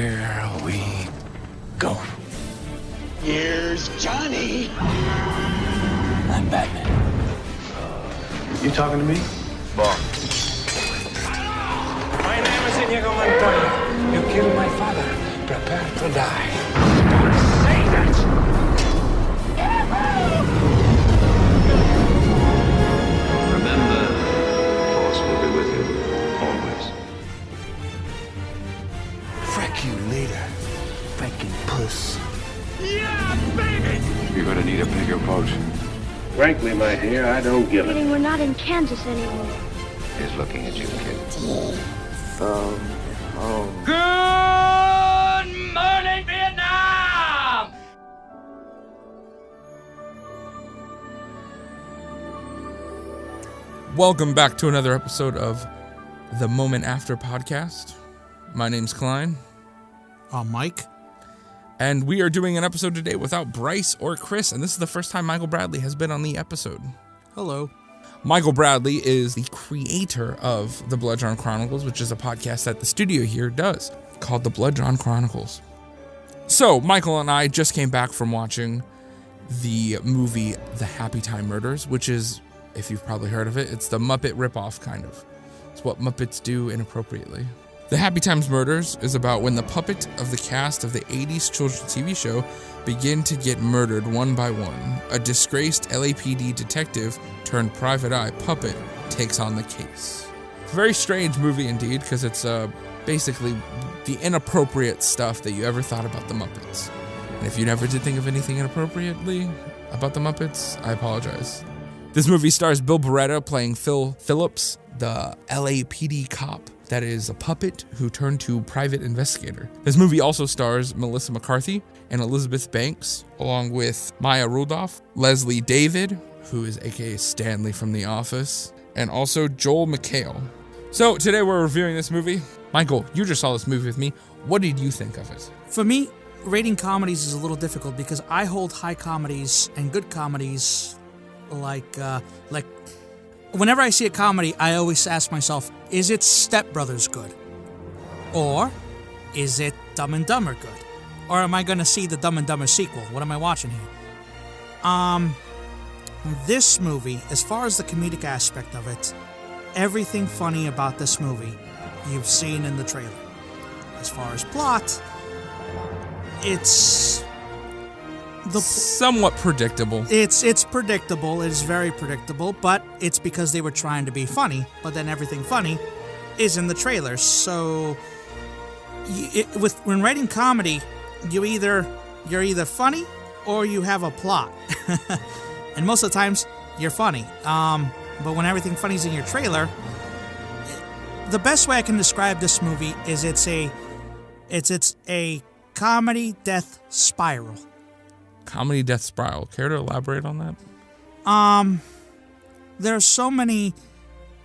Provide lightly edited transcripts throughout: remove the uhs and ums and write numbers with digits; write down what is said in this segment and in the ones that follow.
Here we go. Here's Johnny. I'm Batman. You talking to me? Bob. My name is Inigo Montoya. You killed my father. Prepare to die. Don't say that! Remember, Force will be with you, always. Frack you later, fucking puss. You're gonna need a bigger boat. Frankly, my dear, I don't give it. We're not in Kansas anymore. He's looking at you, kid. From home. Good morning, Vietnam! Welcome back to another episode of the Moment After podcast. My name's Klein. I'm Mike. And we are doing an episode today without Bryce or Chris, and this is the first time Michael Bradley has been on the episode. Hello. Michael Bradley is the creator of the Blood-Drawn Chronicles, which is a podcast that the studio here does, called the Blood-Drawn Chronicles. So, Michael and I just came back from watching the movie The Happytime Murders, which is, if you've probably heard of it, it's the Muppet ripoff, kind of. It's what Muppets do inappropriately. The Happytime Murders is about when the puppet of the cast of the 80s children's TV show begin to get murdered one by one. A disgraced LAPD detective turned private eye puppet takes on the case. It's a very strange movie indeed, because it's basically the inappropriate stuff that you ever thought about the Muppets. And if you never did think of anything inappropriately about the Muppets, I apologize. This movie stars Bill Beretta playing Phil Phillips, the LAPD cop that is a puppet who turned to private investigator. This movie also stars Melissa McCarthy and Elizabeth Banks, along with Maya Rudolph, Leslie David, who is aka Stanley from The Office, and also Joel McHale. So today we're reviewing this movie. Michael, you just saw this movie with me. What did you think of it? For me, rating comedies is a little difficult because I hold high comedies and good comedies like whenever I see a comedy, I always ask myself, is it Step Brothers good? Or is it Dumb and Dumber good? Or am I going to see the Dumb and Dumber sequel? What am I watching here? This movie, as far as the comedic aspect of it, everything funny about this movie you've seen in the trailer. As far as plot, it's somewhat predictable. It's predictable. It's very predictable, but it's because they were trying to be funny. But then everything funny is in the trailer. So, when writing comedy, you're either funny or you have a plot, and most of the times you're funny. But when everything funny's in your trailer, the best way I can describe this movie is it's a comedy death spiral. Comedy death spiral. Care to elaborate on that? There are so many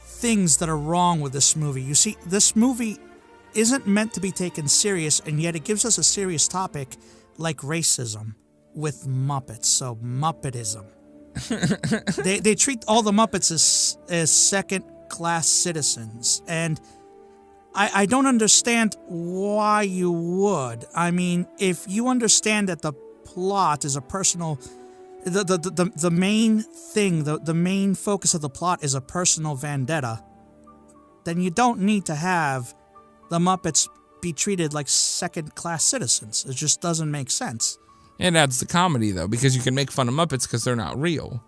things that are wrong with this movie. You see, this movie isn't meant to be taken serious, and yet it gives us a serious topic like racism with Muppets. So Muppetism. They treat all the Muppets as second-class citizens, and I don't understand why you would. I mean, if you understand that the plot is a personal, the main thing, the main focus of the plot is a personal vendetta, then you don't need to have the Muppets be treated like second-class citizens. It just doesn't make sense. It adds the comedy though, because you can make fun of Muppets because they're not real.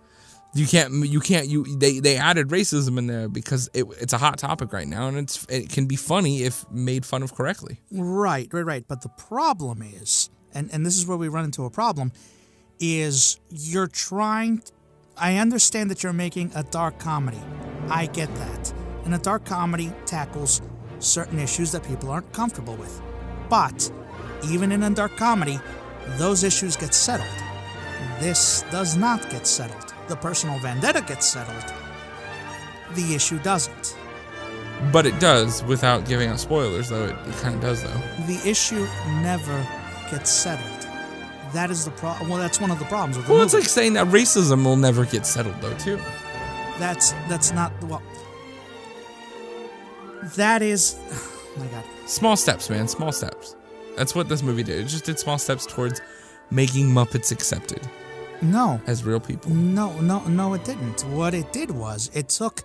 They added racism in there because it's a hot topic right now, and it can be funny if made fun of correctly. Right. But the problem is, and this is where we run into a problem, is you're trying. I understand that you're making a dark comedy. I get that. And a dark comedy tackles certain issues that people aren't comfortable with. But even in a dark comedy, those issues get settled. This does not get settled. The personal vendetta gets settled. The issue doesn't. But it does, without giving out spoilers, though. It kind of does, though. The issue never gets settled. That is the problem. Well, that's one of the problems with the movie. It's like saying that racism will never get settled, though, too. That's not... Well, that is... Oh, my God. Small steps, man. Small steps. That's what this movie did. It just did small steps towards making Muppets accepted No. as real people. No, it didn't. What it did was it took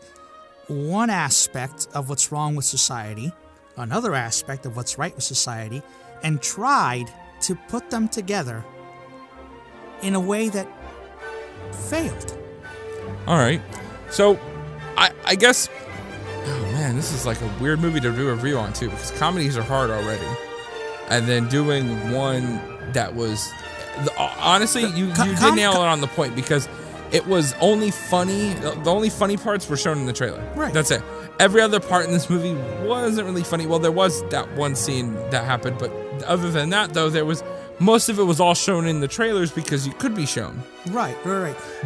one aspect of what's wrong with society, another aspect of what's right with society, and tried to put them together in a way that failed. All right. So, I guess... Oh, man, this is like a weird movie to do a review on, too, because comedies are hard already. And then doing one that was... Honestly, you did nail it on the point, because it was only funny... The only funny parts were shown in the trailer. Right. That's it. Every other part in this movie wasn't really funny. Well, there was that one scene that happened, but other than that, though, there was... Most of it was all shown in the trailers because it could be shown. Right.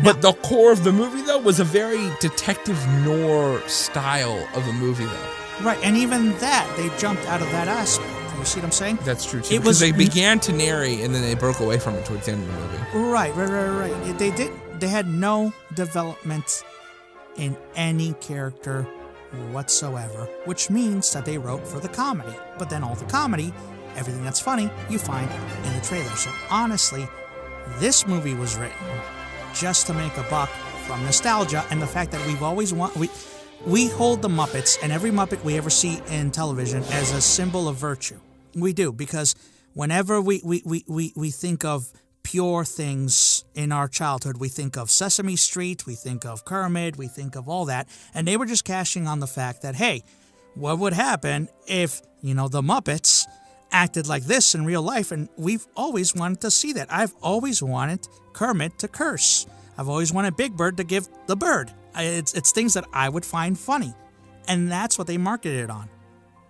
But the core of the movie, though, was a very detective noir style of a movie, though. Right, and even that, they jumped out of that aspect. You see what I'm saying? That's true, too. Because they began to narrate, and then they broke away from it towards the end of the movie. Right. They had no development in any character whatsoever, which means that they wrote for the comedy. But then all the comedy, everything that's funny, you find in the trailer. So honestly, this movie was written just to make a buck from nostalgia and the fact that we've always we hold the Muppets and every Muppet we ever see in television as a symbol of virtue. We do, because whenever we think of pure things in our childhood, we think of Sesame Street, we think of Kermit, we think of all that, and they were just cashing on the fact that, hey, what would happen if, the Muppets acted like this in real life? And we've always wanted to see that. I've always wanted Kermit to curse. I've always wanted Big Bird to give the bird. It's things that I would find funny. And that's what they marketed it on.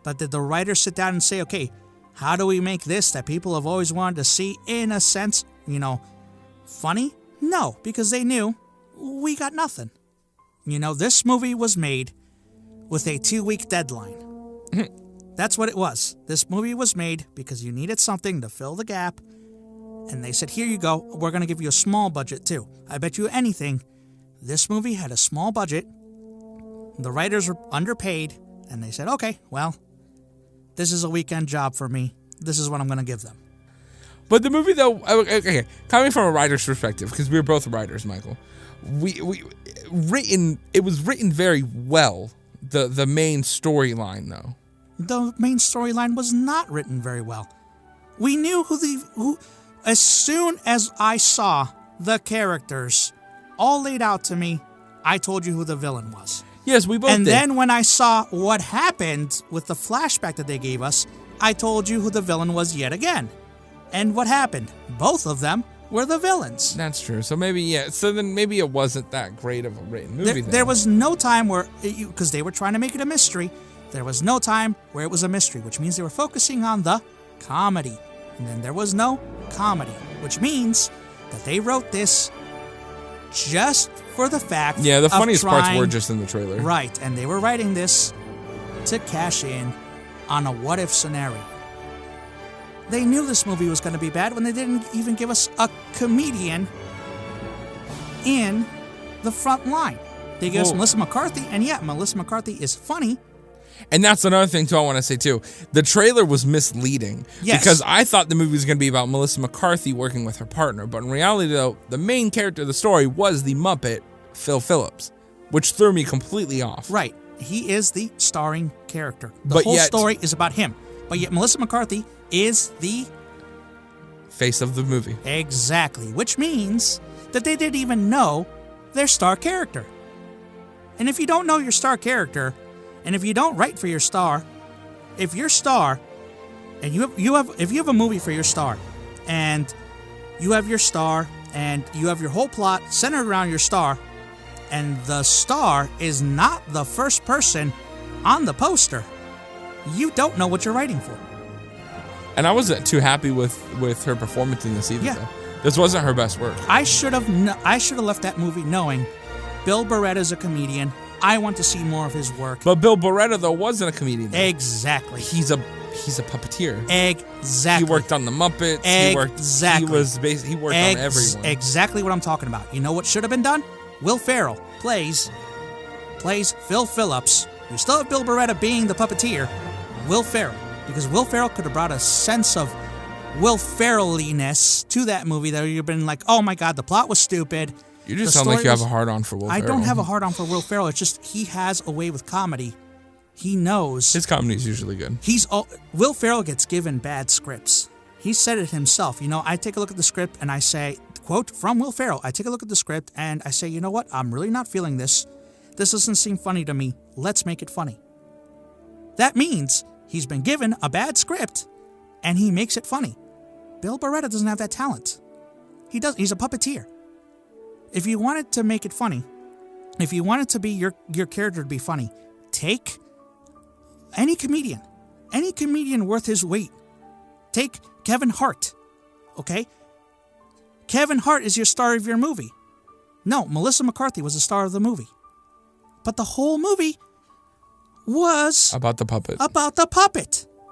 But did the writers sit down and say, okay, how do we make this that people have always wanted to see, in a sense, funny? No, because they knew we got nothing. This movie was made with a 2-week deadline. That's what it was. This movie was made because you needed something to fill the gap. And they said, here you go. We're going to give you a small budget, too. I bet you anything, this movie had a small budget. The writers were underpaid. And they said, okay, well, this is a weekend job for me. This is what I'm going to give them. But the movie, though, okay, coming from a writer's perspective, because we were both writers, Michael, it was written very well, the main storyline, though. The main storyline was not written very well. We knew who as soon as I saw the characters all laid out to me, I told you who the villain was. Yes, we both did. And then when I saw what happened with the flashback that they gave us, I told you who the villain was yet again. And what happened? Both of them were the villains. That's true. So maybe it wasn't that great of a written movie. There was no time where, because they were trying to make it a mystery, there was no time where it was a mystery, which means they were focusing on the comedy. And then there was no comedy, which means that they wrote this just for the fact of the funniest parts trying, were just in the trailer. Right, and they were writing this to cash in on a what-if scenario. They knew this movie was going to be bad when they didn't even give us a comedian in the front line. They gave us Melissa McCarthy, and Melissa McCarthy is funny. And that's another thing, too, I want to say, too. The trailer was misleading. Yes. Because I thought the movie was going to be about Melissa McCarthy working with her partner. But in reality, though, the main character of the story was the Muppet, Phil Phillips, which threw me completely off. Right. He is the starring character. The whole story is about him. But yet Melissa McCarthy is the face of the movie. Exactly. Which means that they didn't even know their star character. And if you don't know your star character, and if you don't write for your star, if your star, and if you have a movie for your star, and you have your star, and you have your whole plot centered around your star, and the star is not the first person on the poster, you don't know what you're writing for. And I wasn't too happy with her performance in this either. Yeah. Though. This wasn't her best work. I should have left that movie knowing Bill Barretta's a comedian. I want to see more of his work. But Bill Barretta, though, wasn't a comedian. Though. Exactly. He's a puppeteer. Exactly. He worked on the Muppets. Exactly. He worked on everyone. Exactly what I'm talking about. You know what should have been done? Will Ferrell plays Phil Phillips. We still have Bill Barretta being the puppeteer. Will Ferrell. Because Will Ferrell could have brought a sense of Will Ferrell-iness to that movie that you've been like, oh my God, the plot was stupid. You just sound like you have a hard-on for Will Ferrell. I don't have a hard-on for Will Ferrell. It's just he has a way with comedy. He knows. His comedy is usually good. Will Ferrell gets given bad scripts. He said it himself. I take a look at the script and I say, quote, from Will Ferrell, I take a look at the script and I say, you know what? I'm really not feeling this. This doesn't seem funny to me. Let's make it funny. That means he's been given a bad script and he makes it funny. Bill Beretta doesn't have that talent. He's a puppeteer. If you wanted to make it funny, if you wanted to be your character to be funny, take any comedian worth his weight. Take Kevin Hart, okay? Kevin Hart is your star of your movie. No, Melissa McCarthy was the star of the movie. But the whole movie was about the puppet.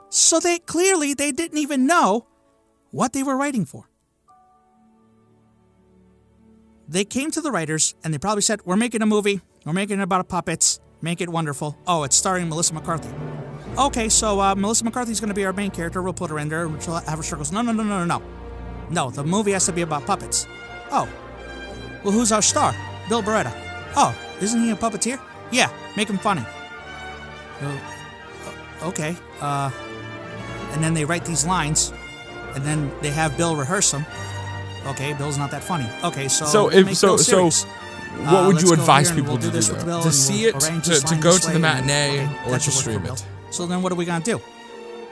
So they didn't even know what they were writing for. They came to the writers and they probably said, we're making a movie. We're making it about puppets. Make it wonderful. Oh, it's starring Melissa McCarthy. Okay, so Melissa McCarthy's going to be our main character. We'll put her in there and she'll have her struggles. No. No, the movie has to be about puppets. Oh. Well, who's our star? Bill Beretta. Oh, isn't he a puppeteer? Yeah, make him funny. Okay. And then they write these lines and then they have Bill rehearse them. Okay, Bill's not that funny. Okay, so what would you advise people to do though? To see it, to go to the matinee, or to stream it? So then what are we going to do?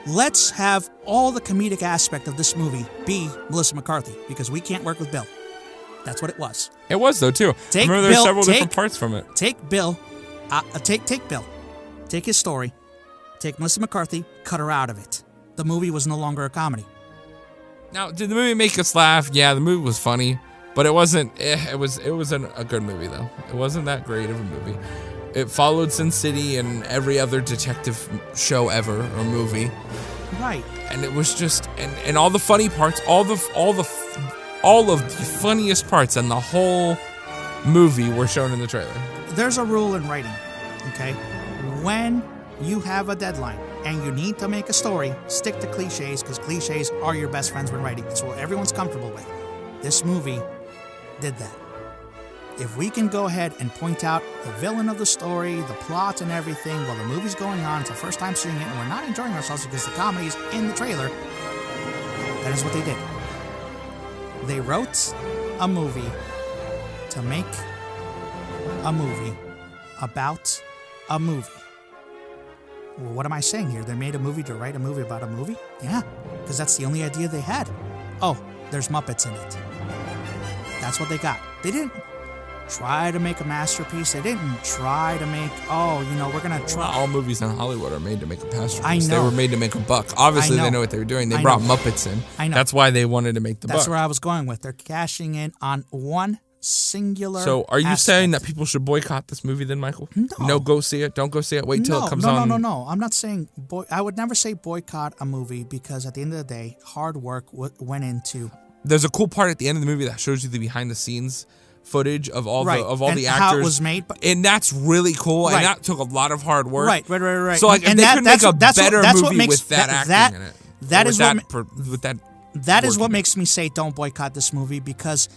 Let's have all the comedic aspect of this movie be Melissa McCarthy, because we can't work with Bill. That's what it was. It was, though, too. I remember there's several different parts from it. Take Bill. Take Bill. Take his story. Take Melissa McCarthy. Cut her out of it. The movie was no longer a comedy. Now, did the movie make us laugh? Yeah, the movie was funny, but it wasn't. It wasn't a good movie though. It wasn't that great of a movie. It followed Sin City and every other detective show ever or movie. Right. And it was just and all the funny parts, all of the funniest parts in the whole movie were shown in the trailer. There's a rule in writing, okay? When you have a deadline and you need to make a story, stick to cliches, because cliches are your best friends when writing. It's what everyone's comfortable with. This movie did that. If we can go ahead and point out the villain of the story, the plot and everything, while the movie's going on, it's the first time seeing it, and we're not enjoying ourselves because the comedy's in the trailer, that is what they did. They wrote a movie to make a movie about a movie. Well, what am I saying here? They made a movie to write a movie about a movie? Yeah, because that's the only idea they had. Oh, there's Muppets in it. That's what they got. They didn't try to make a masterpiece. They didn't try to make, we're going to try. Not all movies in Hollywood are made to make a masterpiece. I know. They were made to make a buck. Obviously, they know what they were doing. They brought Muppets in. I know. That's why they wanted to make the buck. That's where I was going with. They're cashing in on one singular So are you aspect. saying that people should boycott this movie then, Michael? No, go see it. Don't go see it. Wait till it comes on. No. I'm not saying I would never say boycott a movie, because at the end of the day, hard work went into. There's a cool part at the end of the movie that shows you the behind the scenes footage of all the actors, how it was made, and that's really cool. And that took a lot of hard work. Right. So like, if they could make a better movie with that acting in it, that is what makes me say don't boycott this movie, because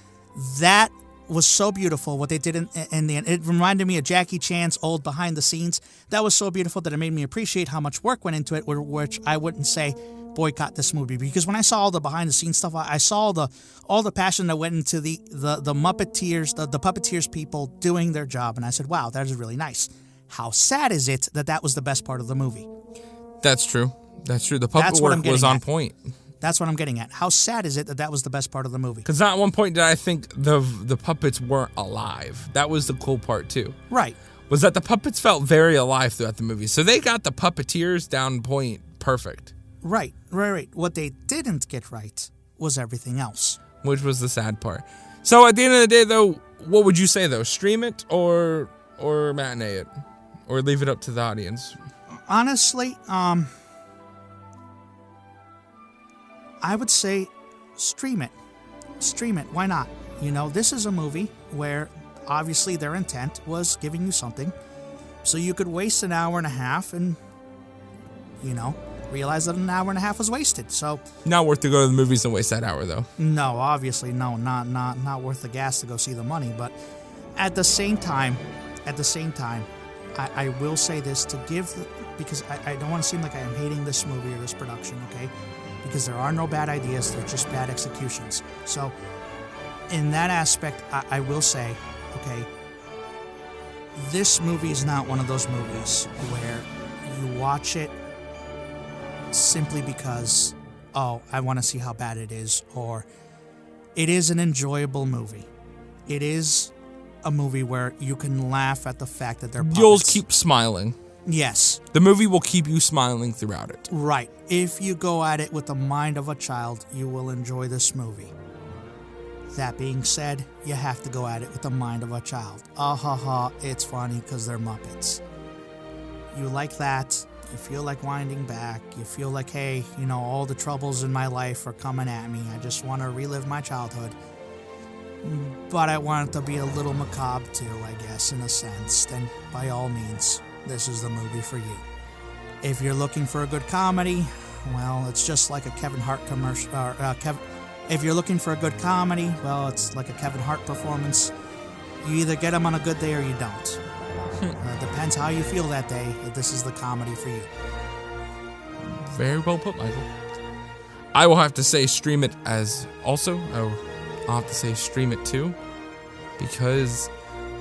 that was so beautiful what they did in the end. It reminded me of Jackie Chan's old behind the scenes. That was so beautiful that it made me appreciate how much work went into it, which I wouldn't say boycott this movie, because when I saw all the behind the scenes stuff, I saw all the passion that went into the Muppeteers, the Puppeteers people doing their job, and I said, wow, that is really nice. How sad is it that was the best part of the movie? That's true. The puppet work was on point. That's what I'm getting at. How sad is it that was the best part of the movie? Because not at one point did I think the puppets weren't alive. That was the cool part too. Right. Was that the puppets felt very alive throughout the movie. So they got the puppeteers down point perfect. Right. What they didn't get right was everything else. Which was the sad part. So at the end of the day, though, what would you say, though? Stream it or matinee it? Or leave it up to the audience? Honestly, I would say stream it. Stream it. Why not? This is a movie where obviously their intent was giving you something. So you could waste an hour and a half and, realized that an hour and a half was wasted. So Not worth to go to the movies and waste that hour, though. no, obviously no, not worth the gas to go see the money. But at the same time, I will say this to give, because I don't want to seem like I am hating this movie or this production, okay? Because there are no bad ideas, they're just bad executions. So in that aspect, I will say, okay, this movie is not one of those movies where you watch it simply because, oh, I want to see how bad it is, or it is an enjoyable movie. It is a movie where you can laugh at the fact that they're puppets. You'll keep smiling. Yes. The movie will keep you smiling throughout it. Right. If you go at it with the mind of a child, you will enjoy this movie. That being said, you have to go at it with the mind of a child. Ah ha ha, it's funny because they're Muppets. You like that, you feel like winding back, you feel like, hey, you know, all the troubles in my life are coming at me. I just want to relive my childhood. But I want it to be a little macabre too, I guess, in a sense. Then, by all means, this is the movie for you. If you're looking for a good comedy, well, it's just like a Kevin Hart commercial. If you're looking for a good comedy, well, it's like a Kevin Hart performance. You either get him on a good day or you don't. Depends how you feel that day, if this is the comedy for you. Very well put, Michael. I will have to say stream it as also. I'll have to say stream it too, because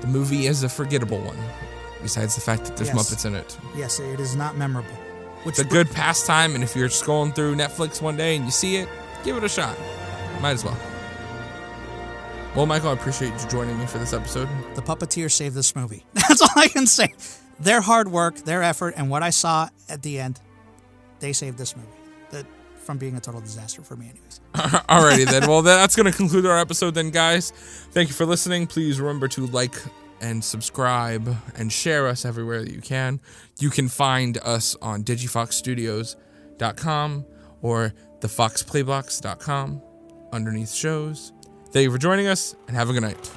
the movie is a forgettable one, besides the fact that there's Muppets in it. Yes, it is not memorable. It's a good pastime, and if you're scrolling through Netflix one day and you see it, give it a shot. Might as well. Well, Michael, I appreciate you joining me for this episode. The puppeteers saved this movie. That's all I can say. Their hard work, their effort, and what I saw at the end, they saved this movie. From being a total disaster for me anyways. Alrighty then. Well, that's going to conclude our episode then, guys. Thank you for listening. Please remember to like and subscribe and share us everywhere that you can. You can find us on digifoxstudios.com or thefoxplayblocks.com underneath shows. Thank you for joining us, and have a good night.